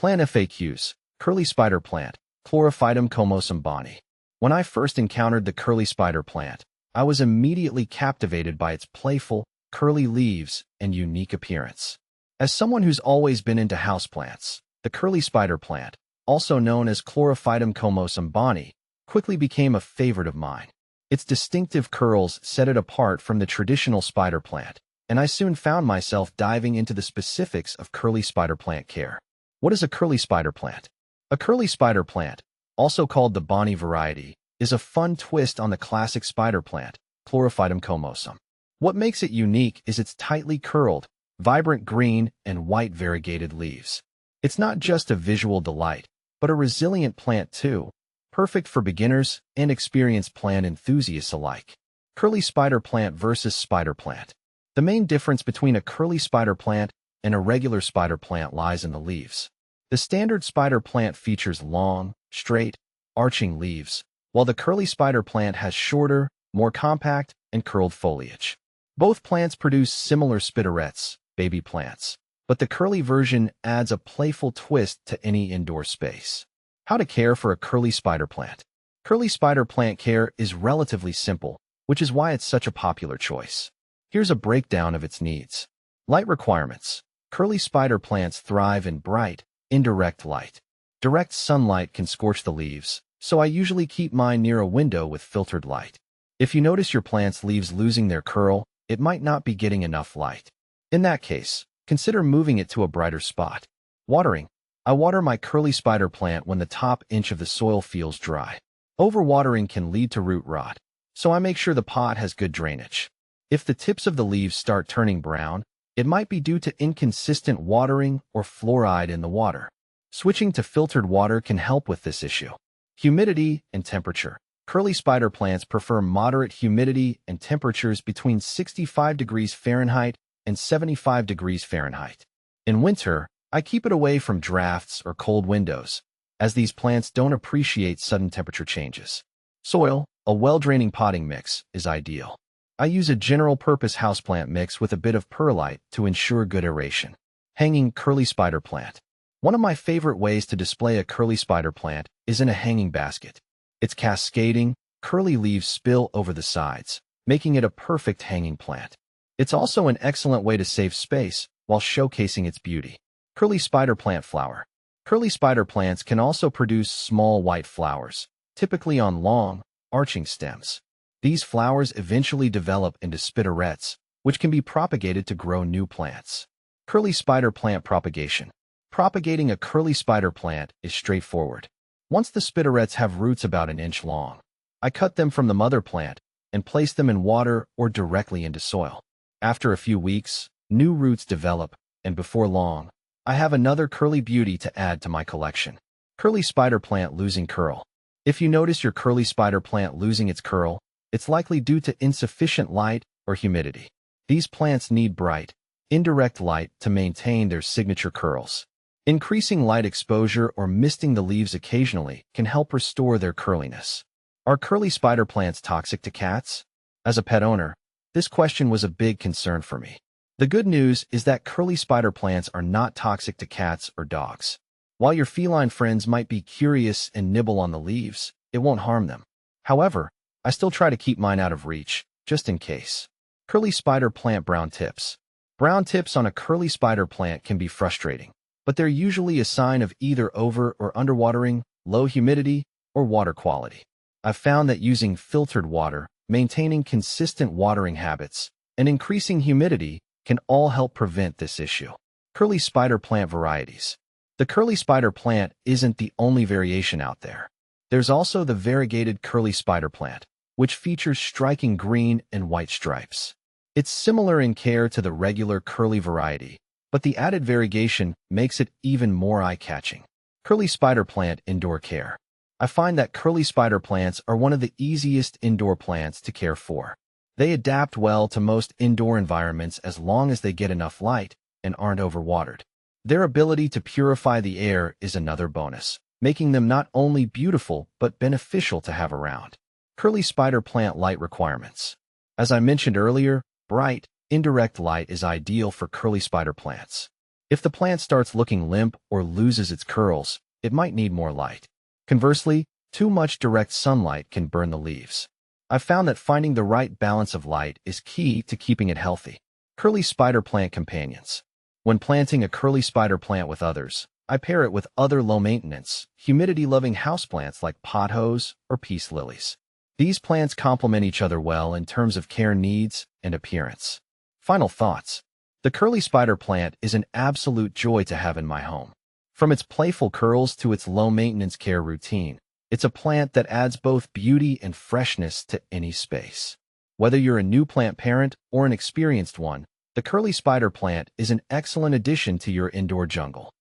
Plant FAQs. Curly spider plant, Chlorophytum comosum boni. When I first encountered the curly spider plant, I was immediately captivated by its playful, curly leaves and unique appearance. As someone who's always been into houseplants, the curly spider plant, also known as Chlorophytum comosum boni, quickly became a favorite of mine. Its distinctive curls set it apart from the traditional spider plant, and I soon found myself diving into the specifics of curly spider plant care. What is a curly spider plant? A curly spider plant, also called the boni variety, is a fun twist on the classic spider plant, Chlorophytum comosum. What makes it unique is its tightly curled, vibrant green and white variegated leaves. It's not just a visual delight, but a resilient plant too, perfect for beginners and experienced plant enthusiasts alike. Curly spider plant versus spider plant. The main difference between a curly spider plant and a regular spider plant lies in the leaves. The standard spider plant features long, straight, arching leaves, while the curly spider plant has shorter, more compact, and curled foliage. Both plants produce similar spinnerets, baby plants, but the curly version adds a playful twist to any indoor space. How to care for a curly spider plant. Curly spider plant care is relatively simple, which is why it's such a popular choice. Here's a breakdown of its needs. Light requirements. Curly spider plants thrive in bright, indirect light. Direct sunlight can scorch the leaves, so I usually keep mine near a window with filtered light. If you notice your plant's leaves losing their curl, it might not be getting enough light. In that case, consider moving it to a brighter spot. Watering. I water my curly spider plant when the top inch of the soil feels dry. Overwatering can lead to root rot, so I make sure the pot has good drainage. If the tips of the leaves start turning brown, it might be due to inconsistent watering or fluoride in the water. Switching to filtered water can help with this issue. Humidity and temperature. Curly spider plants prefer moderate humidity and temperatures between 65 degrees Fahrenheit and 75 degrees Fahrenheit. In winter, I keep it away from drafts or cold windows, as these plants don't appreciate sudden temperature changes. Soil. A well-draining potting mix is ideal. I use a general-purpose houseplant mix with a bit of perlite to ensure good aeration. Hanging curly spider plant. One of my favorite ways to display a curly spider plant is in a hanging basket. Its cascading, curly leaves spill over the sides, making it a perfect hanging plant. It's also an excellent way to save space while showcasing its beauty. Curly spider plant flower. Curly spider plants can also produce small white flowers, typically on long, arching stems. These flowers eventually develop into spinnerets, which can be propagated to grow new plants. Curly spider plant propagation. Propagating a curly spider plant is straightforward. Once the spinnerets have roots about an inch long, I cut them from the mother plant and place them in water or directly into soil. After a few weeks, new roots develop, and before long, I have another curly beauty to add to my collection. Curly spider plant losing curl. If you notice your curly spider plant losing its curl, it's likely due to insufficient light or humidity. These plants need bright, indirect light to maintain their signature curls. Increasing light exposure or misting the leaves occasionally can help restore their curliness. Are curly spider plants toxic to cats? As a pet owner, this question was a big concern for me. The good news is that curly spider plants are not toxic to cats or dogs. While your feline friends might be curious and nibble on the leaves, it won't harm them. However, I still try to keep mine out of reach, just in case. Curly spider plant brown tips. Brown tips on a curly spider plant can be frustrating, but they're usually a sign of either over or underwatering, low humidity, or water quality. I've found that using filtered water, maintaining consistent watering habits, and increasing humidity can all help prevent this issue. Curly spider plant varieties. The curly spider plant isn't the only variation out there. There's also the variegated curly spider plant, which features striking green and white stripes. It's similar in care to the regular curly variety, but the added variegation makes it even more eye-catching. Curly spider plant indoor care. I find that curly spider plants are one of the easiest indoor plants to care for. They adapt well to most indoor environments as long as they get enough light and aren't overwatered. Their ability to purify the air is another bonus, making them not only beautiful but beneficial to have around. Curly spider plant light requirements. As I mentioned earlier, bright, indirect light is ideal for curly spider plants. If the plant starts looking limp or loses its curls, it might need more light. Conversely, too much direct sunlight can burn the leaves. I've found that finding the right balance of light is key to keeping it healthy. Curly spider plant companions. When planting a curly spider plant with others, I pair it with other low-maintenance, humidity-loving houseplants like pothos or peace lilies. These plants complement each other well in terms of care needs and appearance. Final thoughts. The curly spider plant is an absolute joy to have in my home. From its playful curls to its low-maintenance care routine, it's a plant that adds both beauty and freshness to any space. Whether you're a new plant parent or an experienced one, the curly spider plant is an excellent addition to your indoor jungle.